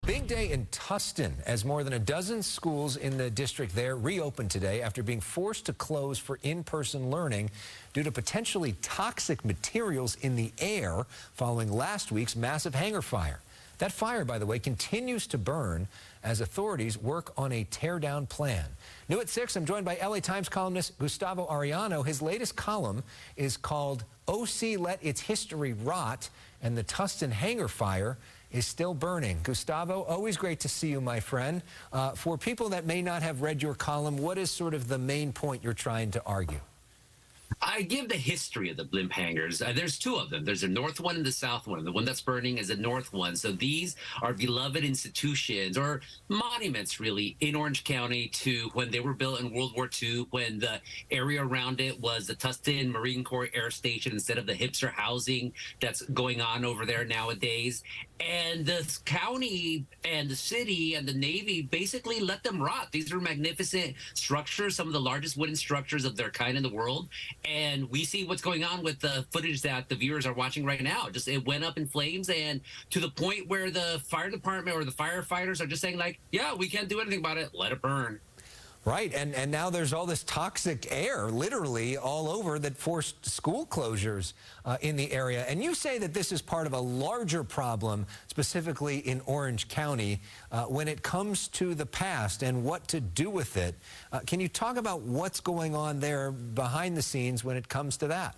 Big day in Tustin as more than a dozen schools in the district there reopened today after being forced to close for in-person learning due to potentially toxic materials in the air following last week's massive hangar fire. That fire, by the way, continues to burn as authorities work on a tear-down plan. New at 6, I'm joined by LA Times columnist Gustavo Ariano. His latest column is called OC Let Its History Rot, and the Tustin hangar fire is still burning. Gustavo, always great to see you, my friend. For people that may not have read your column, what is sort of the main point you're trying to argue? I give the history of the blimp hangars. There's two of them. There's a north one and the south one. The one that's burning is the north one. So these are beloved institutions or monuments, really, in Orange County to when they were built in World War II, when the area around it was the Tustin Marine Corps Air Station instead of the hipster housing that's going on over there nowadays. And the county and the city and the Navy basically let them rot. These are magnificent structures, some of the largest wooden structures of their kind in the world. And we see what's going on with the footage that the viewers are watching right now. Just it went up in flames, and to the point where the fire department or the firefighters are just saying, like, yeah, we can't do anything about it. Let it burn. Right, and now there's all this toxic air, literally, all over that forced school closures in the area. And you say that this is part of a larger problem, specifically in Orange County, when it comes to the past and what to do with it. Can you talk about what's going on there behind the scenes when it comes to that?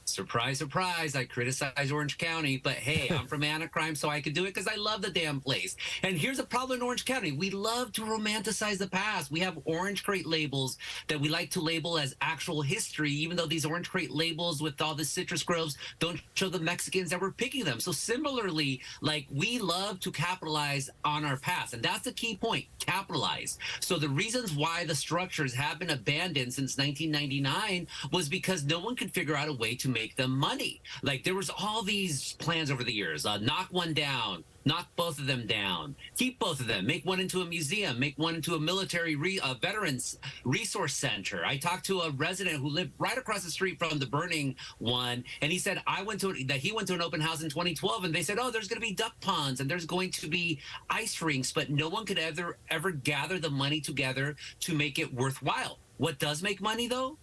Surprise, surprise, I criticize Orange County, but hey, I'm from Anacrime, so I can do it because I love the damn place. And here's the problem in Orange County. We love to romanticize the past. We have orange crate labels that we like to label as actual history, even though these orange crate labels with all the citrus groves don't show the Mexicans that were picking them. So similarly, like, we love to capitalize on our past, and that's the key point, capitalize. So the reasons why the structures have been abandoned since 1999 was because no one could figure out a way to make them money. Like, there was all these plans over the years, knock one down, knock both of them down, keep both of them, make one into a museum, make one into a military veterans resource center. I talked to a resident who lived right across the street from the burning one, and he said he went to an open house in 2012, and they said, oh, there's going to be duck ponds and there's going to be ice rinks, but no one could ever gather the money together to make it worthwhile. What does make money, though?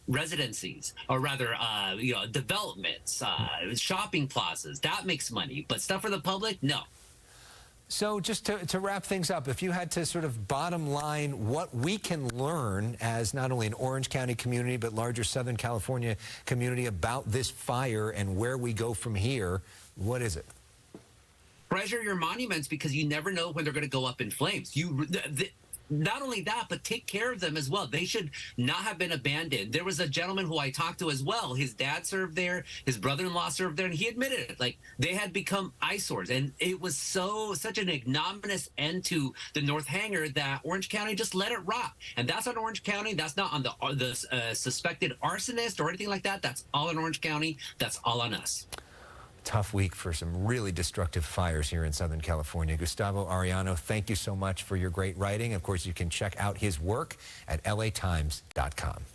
Residencies, or rather, developments, shopping plazas. That makes money, but stuff for the public, no. So just to wrap things up, if you had to sort of bottom line what we can learn as not only an Orange County community, but larger Southern California community about this fire and where we go from here, what is it? Treasure your monuments, because you never know when they're going to go up in flames. Not only that, but take care of them as well. They should not have been abandoned. There was a gentleman who I talked to as well. His dad served there, his brother-in-law served there, and he admitted it. Like, they had become eyesores, and it was such an ignominious end to the North Hangar that Orange County just let it rot. And that's on Orange County. That's not on the suspected arsonist or anything like that. That's all in Orange County. That's all on us. Tough week for some really destructive fires here in Southern California. Gustavo Ariano, thank you so much for your great writing. Of course, you can check out his work at latimes.com.